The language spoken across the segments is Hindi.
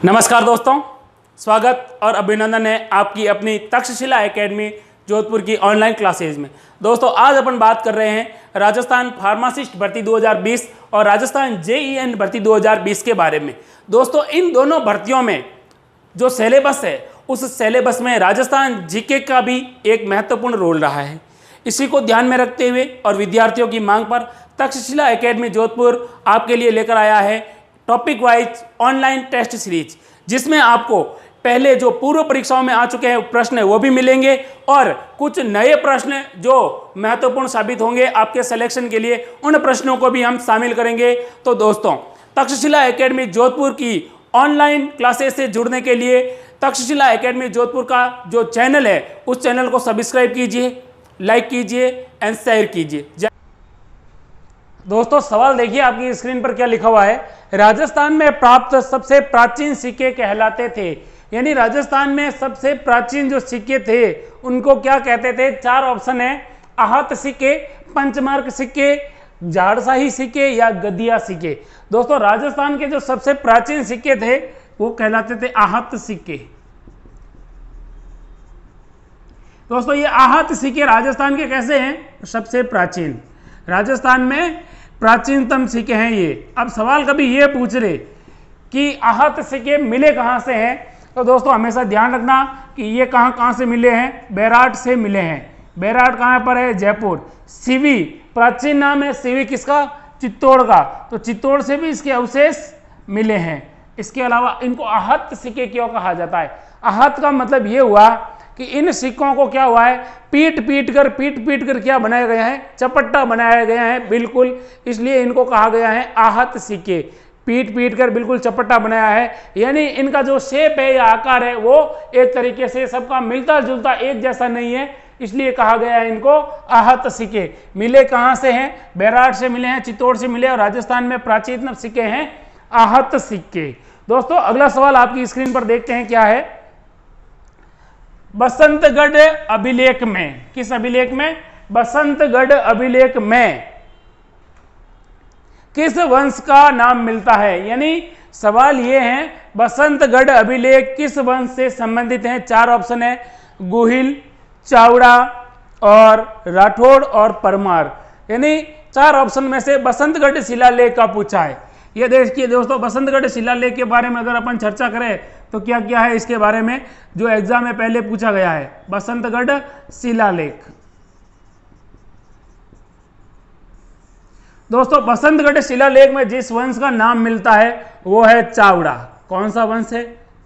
नमस्कार दोस्तों, स्वागत और अभिनंदन है आपकी अपनी तक्षशिला एकेडमी जोधपुर की ऑनलाइन क्लासेज में। दोस्तों आज अपन बात कर रहे हैं राजस्थान फार्मासिस्ट भर्ती 2020 और राजस्थान जेईएन भर्ती 2020 के बारे में। दोस्तों इन दोनों भर्तियों में जो सिलेबस है उस सिलेबस में राजस्थान जीके का भी एक महत्वपूर्ण रोल रहा है। इसी को ध्यान में रखते हुए और विद्यार्थियों की मांग पर तक्षशिला एकेडमी जोधपुर आपके लिए लेकर आया है topic wise online test series, जिसमें आपको पहले जो पूर्व परीक्षाओं में आ चुके हैं प्रश्न वो भी मिलेंगे और कुछ नए प्रश्न जो महत्वपूर्ण साबित होंगे आपके सिलेक्शन के लिए, उन प्रश्नों को भी हम शामिल करेंगे। तो दोस्तों तक्षशिला एकेडमी जोधपुर की ऑनलाइन क्लासेस से जुड़ने के लिए तक्षशिला एकेडमी जोधपुर का जो चैनल है उस चैनल को सब्सक्राइब कीजिए, लाइक कीजिए एंड शेयर कीजिए। दोस्तों सवाल देखिए आपकी स्क्रीन पर क्या लिखा हुआ है। राजस्थान में प्राप्त सबसे प्राचीन सिक्के कहलाते थे, यानी राजस्थान में सबसे प्राचीन जो सिक्के थे उनको क्या कहते थे। चार ऑप्शन है, आहत सिक्के, पंचमार्क सिक्के, झाड़शाही सिक्के या गदिया सिक्के। दोस्तों राजस्थान के जो सबसे प्राचीन सिक्के थे वो कहलाते थे आहत सिक्के। दोस्तों ये आहत सिक्के राजस्थान के कैसे हैं, सबसे प्राचीन, राजस्थान में प्राचीनतम सिक्के हैं ये। अब सवाल कभी ये पूछ रहे कि आहत सिक्के मिले कहाँ से हैं, तो दोस्तों हमेशा ध्यान रखना कि ये कहाँ से मिले हैं, बैराट से मिले हैं। बैराट कहाँ पर है, जयपुर। सीवी प्राचीन नाम है, सीवी किसका, चित्तौड़ का, तो चित्तौड़ से भी इसके अवशेष मिले हैं। इसके अलावा इनको आहत सिक्के क्यों कहा जाता है। आहत का मतलब ये हुआ कि इन सिक्कों को क्या हुआ है, पीट पीट कर क्या बनाया गया है, चपट्टा बनाया गया है बिल्कुल, इसलिए इनको कहा गया है आहत सिक्के। पीट कर बिल्कुल चपट्टा बनाया है, यानी इनका जो शेप है या आकार है वो एक तरीके से सबका मिलता जुलता एक जैसा नहीं है, इसलिए कहा गया है इनको आहत सिक्के। मिले कहाँ से हैं, बैराट से मिले हैं, चित्तौड़ से मिले और राजस्थान में प्राचीनतम सिक्के हैं आहत सिक्के। दोस्तों अगला सवाल आपकी स्क्रीन पर देखते हैं क्या है। बसंतगढ़ अभिलेख में, किस अभिलेख में, बसंतगढ़ अभिलेख में किस वंश का नाम मिलता है। यानी सवाल ये है बसंतगढ़ अभिलेख किस वंश से संबंधित है। चार ऑप्शन है, गोहिल, चावड़ा और राठौड़ और परमार। यानी चार ऑप्शन में से बसंतगढ़ शिलालेख का पूछा है। ये देखिए दोस्तों बसंतगढ़ शिलालेख के बारे में अगर अपन चर्चा करें तो क्या क्या है इसके बारे में जो एग्जाम में पहले पूछा गया है। बसंतगढ़ शिलालेख, दोस्तों बसंतगढ़ शिलालेख में जिस वंश का नाम मिलता है वो है चावड़ा। कौन सा वंश है,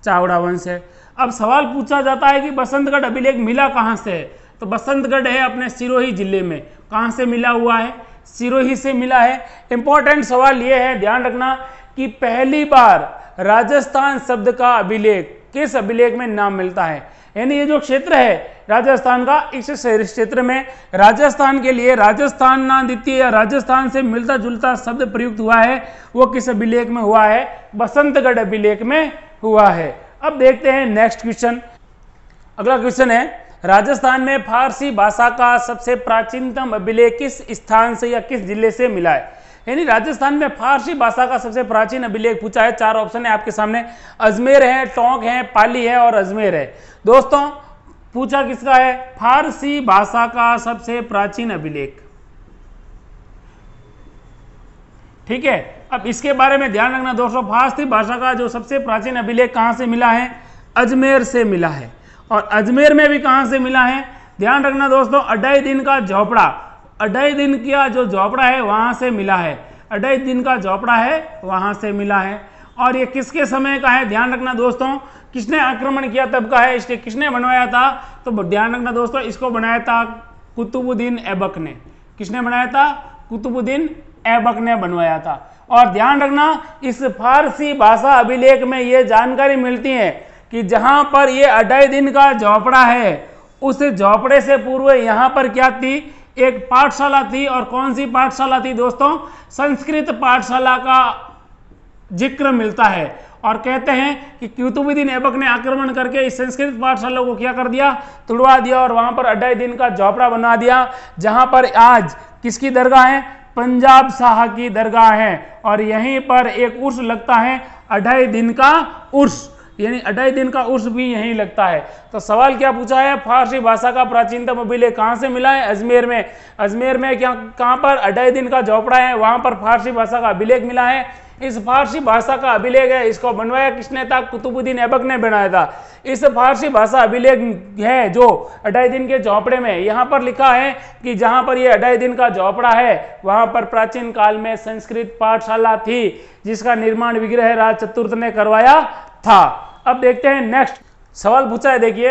चावड़ा वंश है। अब सवाल पूछा जाता है कि बसंतगढ़ अभिलेख मिला कहां से है, तो बसंतगढ़ है अपने सिरोही जिले में। कहां से मिला हुआ है, सिरोही से मिला है। इंपॉर्टेंट सवाल यह है, ध्यान रखना कि पहली बार राजस्थान शब्द का अभिलेख किस अभिलेख में नाम मिलता है। यानी ये जो क्षेत्र है राजस्थान का, इस क्षेत्र में राजस्थान के लिए राजस्थान नाम द्वितीय या राजस्थान से मिलता जुलता शब्द प्रयुक्त हुआ है, वो किस अभिलेख में हुआ है, बसंतगढ़ अभिलेख में हुआ है। अब देखते हैं नेक्स्ट क्वेश्चन। अगला क्वेश्चन है, राजस्थान में फारसी भाषा का सबसे प्राचीनतम अभिलेख किस स्थान से या किस जिले से मिला है। यानी राजस्थान में फारसी भाषा का सबसे प्राचीन अभिलेख पूछा है। चार ऑप्शन है आपके सामने, अजमेर है, टोंक है, पाली है और अजमेर है। दोस्तों पूछा किसका है, फारसी भाषा का सबसे प्राचीन अभिलेख। ठीक है, अब इसके बारे में ध्यान रखना दोस्तों, फारसी भाषा का जो सबसे प्राचीन अभिलेख कहां से मिला है, अजमेर से मिला है। और अजमेर में भी कहां से मिला है, ध्यान रखना दोस्तों, अढ़ाई दिन का झोपड़ा, अढ़ाई दिन का जो झोपड़ा है वहां से मिला है। अढ़ाई दिन का झोपड़ा है वहां से मिला है। और ये किसके समय का है, ध्यान रखना दोस्तों, किसने आक्रमण किया तब का है, इसके किसने बनवाया था, तो ध्यान रखना दोस्तों इसको बनाया था कुतुबुद्दीन ऐबक ने। किसने बनाया था, कुतुबुद्दीन ऐबक ने बनवाया था। और ध्यान रखना इस फारसी भाषा अभिलेख में ये जानकारी मिलती है कि जहां पर ये अढ़ाई दिन का झोपड़ा है उस झोपड़े से पूर्व यहाँ पर क्या थी, एक पाठशाला थी। और कौन सी पाठशाला थी दोस्तों, संस्कृत पाठशाला का जिक्र मिलता है। और कहते हैं कि कुतुबुद्दीन ऐबक ने आक्रमण करके इस संस्कृत पाठशाला को क्या कर दिया, तुड़वा दिया और वहां पर अढ़ाई दिन का झोपड़ा बना दिया, जहां पर आज किसकी दरगाह है, पंजाब शाह की दरगाह है। और यहीं पर एक उर्स लगता है अढ़ाई दिन का उर्स, यानी 2.5 दिन का उर्स भी यहीं लगता है। तो सवाल क्या पूछा है, फारसी भाषा का प्राचीनतम अभिलेख कहाँ से मिला है? अजमेर में। अजमेर में क्या, कहाँ पर? 2.5 दिन का झोपड़ा है, वहां पर फारसी भाषा का अभिलेख मिला है। इस फारसी भाषा का अभिलेख है, इसको बनवाया किसने था? कुतुबुद्दीन ऐबक ने बनाया था। इस फारसी भाषा अभिलेख है जो 2.5 दिन के झोपड़े में, यहाँ पर लिखा है कि जहाँ पर ये 2.5 दिन का झोपड़ा है वहां पर प्राचीन काल में संस्कृत पाठशाला थी, जिसका निर्माण विग्रहराज चतुर्थ ने करवाया था। अब देखते हैं नेक्स्ट सवाल पूछा है, देखिए,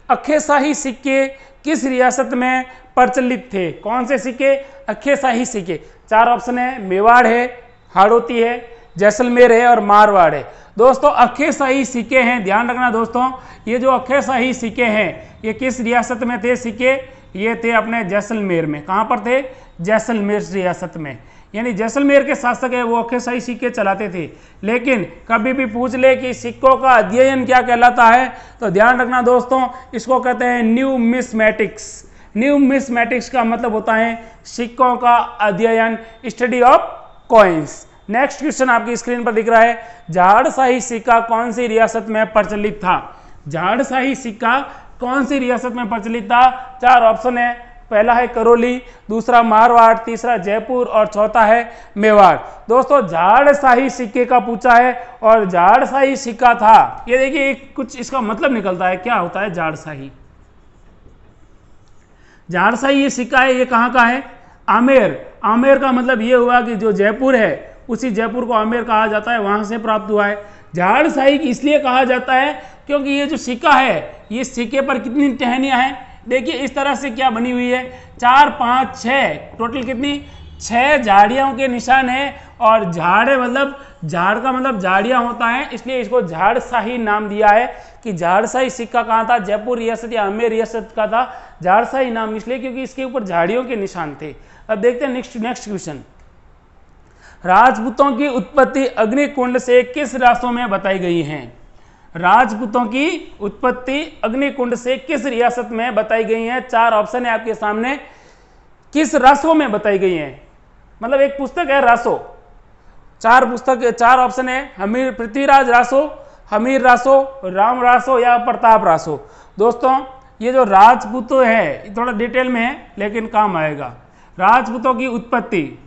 अक्खेशाही सिक्के किस रियासत में प्रचलित थे? कौन से सिक्के? अक्खेशाही सिक्के। 4 ऑप्शन है, मेवाड़ है, हाड़ौती है, जैसलमेर है और मारवाड़ है। दोस्तों अक्खेशाही सिक्के हैं, ध्यान रखना दोस्तों, ये जो अक्खेशाही सिक्के हैं ये किस रियासत में थे सिक्के? ये थे अपने जैसलमेर में। कहाँ पर थे? जैसलमेर रियासत में। यानी जैसलमेर के शासक है वो अक्खेशाही सिक्के चलाते थे। लेकिन कभी भी पूछ ले कि सिक्कों का अध्ययन क्या कहलाता है, तो ध्यान रखना दोस्तों, इसको कहते हैं न्यूमिस्मेटिक्स। न्यूमिस्मेटिक्स का मतलब होता है सिक्कों का अध्ययन, study of coins. Next question आपकी स्क्रीन पर दिख रहा है, झाड़शाही सिक्का कौन सी रियासत में प्रचलित था? झाड़शाही सिक्का कौन सी रियासत में प्रचलित था? 4 ऑप्शन है, पहला है करौली, दूसरा मारवाड़, तीसरा जयपुर और चौथा है मेवाड़। दोस्तों झाड़शाही सिक्के का पूछा है और झाड़शाही सिक्का था, ये देखिए कुछ इसका मतलब निकलता है, क्या होता है झाड़शाही? झाड़शाही ये सिक्का है, ये कहाँ का है? आमेर। आमेर का मतलब ये हुआ कि जो जयपुर है उसी जयपुर को आमेर कहा जाता है, वहां से प्राप्त हुआ है। झाड़शाही इसलिए कहा जाता है क्योंकि ये जो सिक्का है, ये सिक्के पर कितनी टहनियां हैं? देखिए इस तरह से क्या बनी हुई है, 4, 5, 6, टोटल कितनी? 6 झाड़ियों के निशान है। और झाड़ मतलब, झाड़ का मतलब झाड़ियां होता है, इसलिए इसको झाड़शाही नाम दिया है कि झाड़शाही सिक्का कहाँ था? जयपुर रियासत या आमेर रियासत का था। झाड़शाही नाम इसलिए क्योंकि इसके ऊपर झाड़ियों के निशान थे। अब देखते हैं नेक्स्ट क्वेश्चन, राजपूतों की उत्पत्ति अग्निकुंड से किस रास्तों में बताई गई है? राजपूतों की उत्पत्ति अग्निकुंड से किस रियासत में बताई गई है? 4 ऑप्शन है आपके सामने, किस रासों में बताई गई है? मतलब एक पुस्तक है रासो, 4 ऑप्शन है, हमीर पृथ्वीराज रासो, हमीर रासो, राम रासो या प्रताप रासो। दोस्तों ये जो राजपूत है थोड़ा डिटेल में है लेकिन काम आएगा। राजपूतों की उत्पत्ति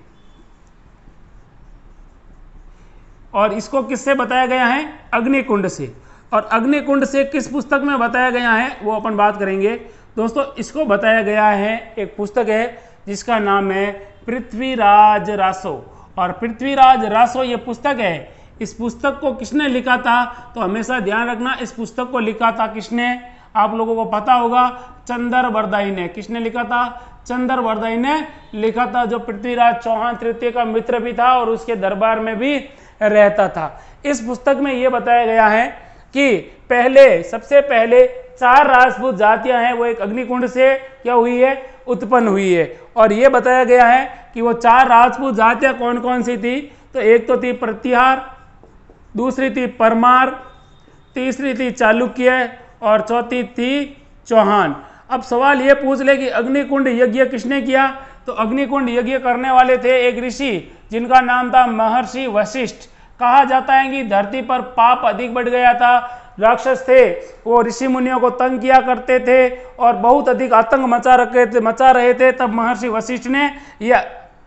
और इसको किससे बताया गया है? अग्निकुंड से। और अग्निकुंड से किस पुस्तक में बताया गया है वो अपन बात करेंगे। दोस्तों इसको बताया गया है, एक पुस्तक है जिसका नाम है पृथ्वीराज रासो। और पृथ्वीराज रासो ये पुस्तक है, इस पुस्तक को किसने लिखा था? तो हमेशा ध्यान रखना, इस पुस्तक को लिखा था किसने? आप लोगों को पता होगा, चंद्रबरदाई ने। किसने लिखा था? चंद्रबरदाई ने लिखा था, जो पृथ्वीराज चौहान तृतीय का मित्र भी था और उसके दरबार में भी रहता था। इस पुस्तक में यह बताया गया है कि सबसे पहले 4 राजपूत जातियां हैं, वो एक अग्निकुंड से क्या हुई है? उत्पन्न हुई है। और यह बताया गया है कि वो 4 राजपूत जातियां कौन कौन सी थी? तो एक तो थी प्रतिहार, दूसरी थी परमार, तीसरी थी चालुक्य और चौथी थी चौहान। अब सवाल ये पूछ ले कि अग्निकुंड यज्ञ किसने किया? तो अग्निकुंड यज्ञ करने वाले थे एक ऋषि जिनका नाम था महर्षि वशिष्ठ। कहा जाता है कि धरती पर पाप अधिक बढ़ गया था, राक्षस थे वो ऋषि मुनियों को तंग किया करते थे और बहुत अधिक आतंक मचा रहे थे। तब महर्षि वशिष्ठ ने यह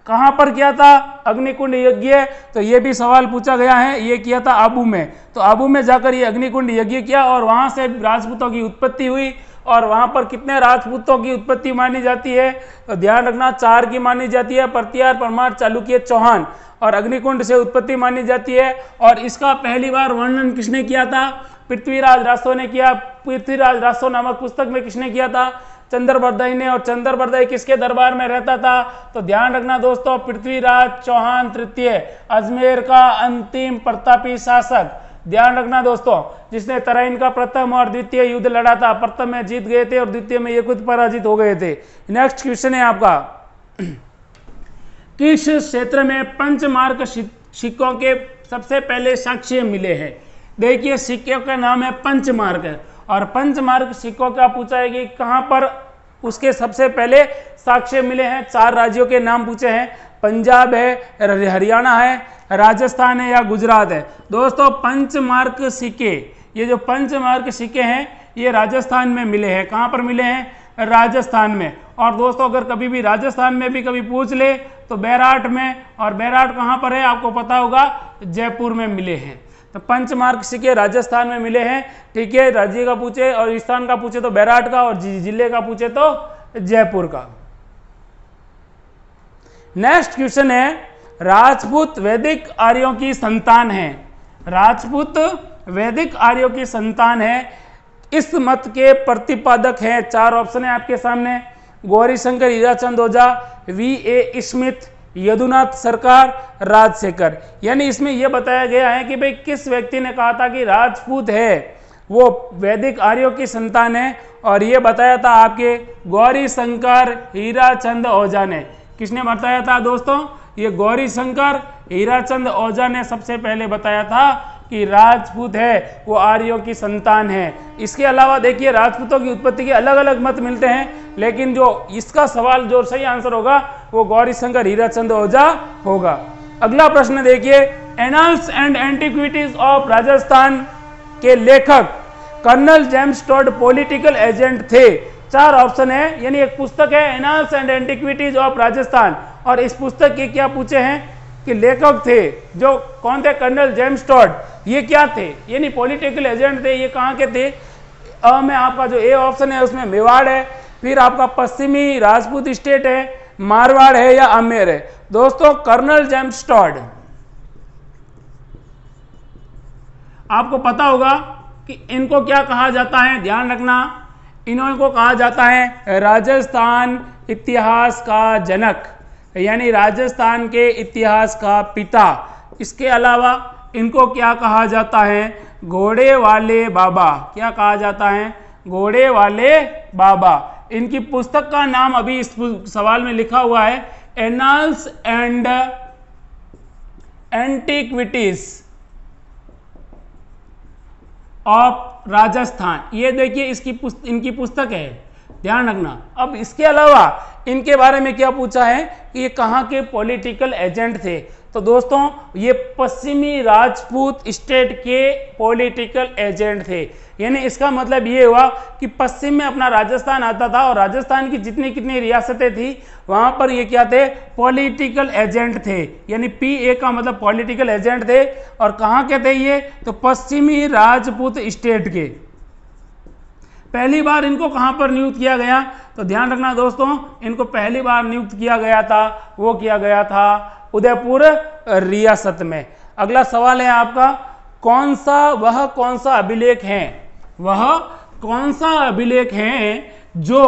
कहाँ पर किया था? अग्निकुंड यज्ञ। तो ये भी सवाल पूछा गया है, ये किया था आबू में। तो आबू में जाकर ये अग्निकुंड यज्ञ किया और वहां से राजपूतों की उत्पत्ति हुई। और वहां पर कितने राजपूतों की उत्पत्ति मानी जाती है? तो ध्यान रखना, 4 की मानी जाती है, प्रतिहार, परमार, चालुक्य, चौहान। और अग्निकुंड से उत्पत्ति मानी जाती है। और इसका पहली बार वर्णन किसने किया था? पृथ्वीराज रासो ने किया। पृथ्वीराज रासो नामक पुस्तक में किसने किया था? चंद्रबरदाई ने। और चंद्रबरदाई किसके दरबार में रहता था? तो ध्यान रखना दोस्तों, पृथ्वीराज चौहान तृतीय, अजमेर का अंतिम प्रतापी शासक। ध्यान रखना दोस्तों, जिसने तराइन का प्रथम और द्वितीय युद्ध लड़ा था। प्रथम में जीत गए थे और द्वितीय में ये खुद पराजित हो गए थे। नेक्स्ट क्वेश्चन है आपका, किस क्षेत्र में पंचमार्क सिक्कों के सबसे पहले साक्ष्य मिले हैं? देखिए सिक्के का नाम है पंचमार्क और पंचमार्क सिक्कों का पूछा है कि कहां पर उसके सबसे पहले साक्ष्य मिले हैं। 4 राज्यों के नाम पूछे हैं। पंजाब है, हरियाणा है, राजस्थान है या गुजरात है। दोस्तों पंचमार्क सिक्के, ये जो पंचमार्क सिक्के हैं ये राजस्थान में मिले हैं। कहाँ पर मिले हैं? राजस्थान में। और दोस्तों अगर कभी भी राजस्थान में भी कभी पूछ ले तो बैराट में, और बैराट कहाँ पर है आपको पता होगा, जयपुर में मिले हैं। तो पंचमार्क सिक्के राजस्थान में मिले हैं, ठीक है। राज्य का पूछे और स्थान का पूछे तो बैराट का, और जिले का पूछे तो जयपुर का। नेक्स्ट क्वेश्चन है, राजपूत वैदिक आर्यों की संतान है। राजपूत वैदिक आर्यों की संतान है, इस मत के प्रतिपादक हैं। 4 ऑप्शन है आपके सामने, गौरीशंकर हीराचंद ओझा, V.A. स्मिथ, यदुनाथ सरकार, राजशेखर। यानी इसमें यह बताया गया है कि भाई किस व्यक्ति ने कहा था कि राजपूत है वो वैदिक आर्यों की संतान है, और ये बताया था आपके गौरीशंकर हीराचंद ओझा ने। किसने बताया था दोस्तों? ये गौरीशंकर हीराचंद ओझा ने सबसे पहले बताया था कि राजपूत है वो आर्यों की संतान है। इसके अलावा देखिए राजपूतों की उत्पत्ति के अलग अलग मत मिलते हैं, लेकिन जो इसका सवाल जो सही आंसर होगा वो गौरीशंकर हीराचंद ओझा होगा। अगला प्रश्न देखिए, Annals and Antiquities of Rajasthan के लेखक Colonel James Tod political agent थे। 4 ऑप्शन है, यानी एक पुस्तक है Annals and Antiquities of Rajasthan, और इस पुस्तक के क्या पूछे हैं कि लेखक थे जो कौन थे? Colonel James Tod. ये क्या थे? यानी पॉलिटिकल एजेंट थे। ये कहाँ के थे? में आपका जो ए ऑप्शन है उसमें मेवाड़ है, फिर आपका पश्चिमी राजपूत स्टेट है, मारवाड़ है या आमेर है। दोस्तों कर्नल जेम्स टॉड, आपको पता होगा कि इनको क्या कहा जाता है, ध्यान रखना, इनको कहा जाता है राजस्थान इतिहास का जनक, यानी राजस्थान के इतिहास का पिता। इसके अलावा इनको क्या कहा जाता है? घोड़े वाले बाबा। क्या कहा जाता है? घोड़े वाले बाबा। इनकी पुस्तक का नाम अभी इस सवाल में लिखा हुआ है, Annals and Antiquities of Rajasthan. ये देखिए इनकी पुस्तक है, ध्यान रखना। अब इसके अलावा इनके बारे में क्या पूछा है कि ये कहाँ के पॉलिटिकल एजेंट थे? तो दोस्तों ये पश्चिमी राजपूत स्टेट के पॉलिटिकल एजेंट थे। यानी इसका मतलब ये हुआ कि पश्चिम में अपना राजस्थान आता था, और राजस्थान की जितनी कितनी रियासतें थी वहां पर ये क्या थे? पॉलिटिकल एजेंट थे। यानी PA का मतलब पॉलिटिकल एजेंट थे। और कहाँ के थे ये? तो पश्चिमी राजपूत स्टेट के। पहली बार इनको कहां पर नियुक्त किया गया? तो ध्यान रखना दोस्तों, इनको पहली बार नियुक्त किया गया था, वो किया गया था उदयपुर रियासत में। अगला सवाल है आपका, वह कौन सा अभिलेख है? वह कौन सा अभिलेख है जो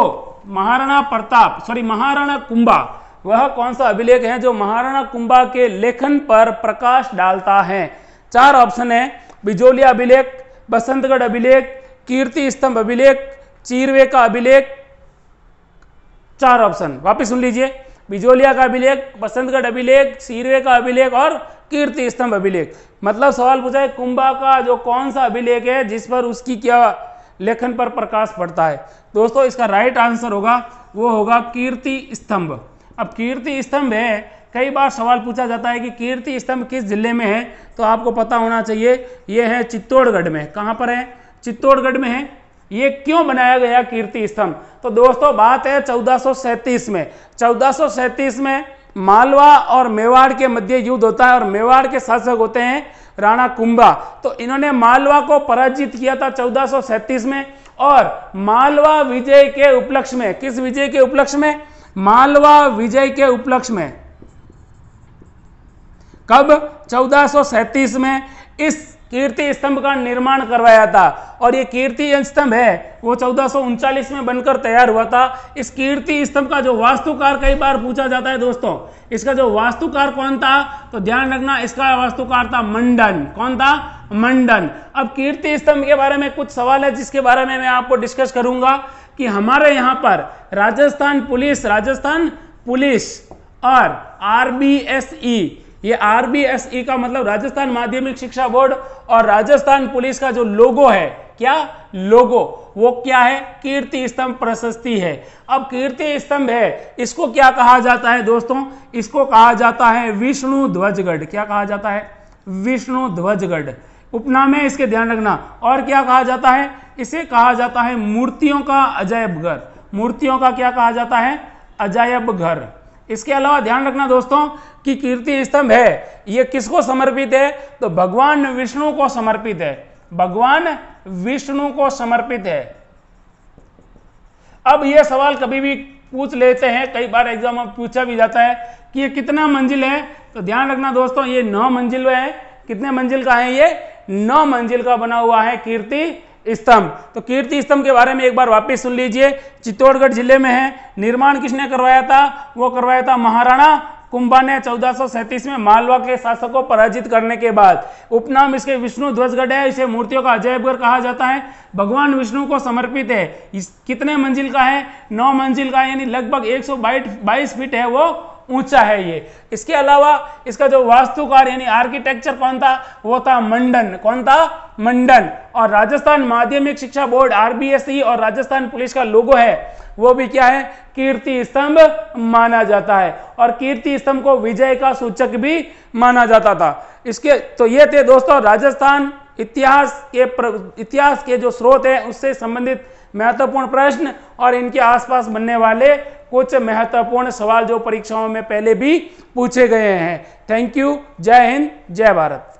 महाराणा कुंभा, वह कौन सा अभिलेख है जो महाराणा कुंभा के लेखन पर प्रकाश डालता है? 4 ऑप्शन है, बिजोलिया अभिलेख, बसंतगढ़ अभिलेख, कीर्ति स्तंभ अभिलेख, चीरवे का अभिलेख। 4 ऑप्शन वापिस सुन लीजिए, बिजोलिया का अभिलेख, बसंतगढ़ अभिलेख, चीरवे का अभिलेख और कीर्ति स्तंभ अभिलेख। मतलब सवाल पूछा है कुंभा का जो कौन सा अभिलेख है जिस पर उसकी क्या लेखन पर प्रकाश पड़ता है? दोस्तों इसका राइट आंसर होगा, वो होगा कीर्ति स्तंभ। अब कीर्ति स्तंभ है, कई बार सवाल पूछा जाता है कि कीर्ति स्तंभ किस जिले में है, तो आपको पता होना चाहिए ये है चित्तौड़गढ़ में। कहाँ पर है? चित्तौड़गढ़ में है। ये क्यों बनाया गया कीर्ति स्तंभ? तो दोस्तों बात है 1437 में। 1437 में मालवा और मेवाड़ के मध्य युद्ध होता है, और मेवाड़ के शासक होते हैं राणा कुंभा। तो इन्होंने मालवा को पराजित किया था 1437 में, और मालवा विजय के उपलक्ष्य में, किस विजय के उपलक्ष्य में? मालवा विजय के उपलक्ष्य में। कब? 1437 में इस कीर्ति स्तंभ का निर्माण करवाया था, और ये कीर्ति स्तंभ है वो 1439 में बनकर तैयार हुआ था। इस कीर्ति स्तंभ का जो वास्तुकार कई बार पूछा जाता है दोस्तों, इसका जो वास्तुकार कौन था? तो ध्यान रखना, इसका वास्तुकार था मंडन। कौन था? मंडन। अब कीर्ति स्तंभ के बारे में कुछ सवाल है जिसके बारे में मैं आपको डिस्कस करूंगा कि हमारे यहाँ पर राजस्थान पुलिस और RBSE, ये RBSE का मतलब राजस्थान माध्यमिक शिक्षा बोर्ड, और राजस्थान पुलिस का जो लोगो है क्या लोगो, वो क्या है, कीर्ति स्तंभ प्रशस्ति है। अब कीर्ति स्तंभ है, इसको क्या कहा जाता है दोस्तों, इसको कहा जाता है विष्णु ध्वजगढ़। क्या कहा जाता है, विष्णु ध्वजगढ़ उपनाम है इसके, ध्यान रखना। और क्या कहा जाता है, इसे कहा जाता है मूर्तियों का अजायब घर। मूर्तियों का क्या कहा जाता है, अजायब घर। इसके अलावा ध्यान रखना दोस्तों कि कीर्ति स्तंभ है ये किसको समर्पित है, तो भगवान विष्णु को समर्पित है, भगवान विष्णु को समर्पित है। अब ये सवाल कभी भी पूछ लेते हैं, कई बार एग्जाम में पूछा भी जाता है कि ये कितना मंजिल है, तो ध्यान रखना दोस्तों ये 9 मंजिल है। कितने मंजिल का है, ये 9 मंजिल का बना हुआ है कीर्ति स्तंभ। तो कीर्ति स्तंभ के बारे में एक बार वापस सुन लीजिए। चित्तौड़गढ़ जिले में है। निर्माण किसने करवाया था, वो करवाया था महाराणा कुंभा ने 1437 में मालवा के शासकों को पराजित करने के बाद। उपनाम इसके विष्णु ध्वजगढ़ है, इसे मूर्तियों का अजायबघर कहा जाता है, भगवान विष्णु को समर्पित है। इस कितने मंजिल का है, 9 मंजिल का, यानी लगभग 122 फीट है वो ऊंचा है ये। इसके अलावा इसका जो वास्तुकार यानी आर्किटेक्चर कौन था, वो था मंडन। कौन था, मंडन। और राजस्थान माध्यमिक शिक्षा बोर्ड RBSE और राजस्थान पुलिस का लोगो है वो भी क्या है, कीर्ति स्तंभ माना जाता है। और कीर्ति स्तंभ को विजय का सूचक भी माना जाता था। इसके तो ये थे दोस्तों राजस्थान इतिहास के जो स्रोत है उससे संबंधित महत्वपूर्ण प्रश्न और इनके आसपास बनने वाले कुछ महत्वपूर्ण सवाल जो परीक्षाओं में पहले भी पूछे गए हैं। Thank you. जय हिंद, जय भारत।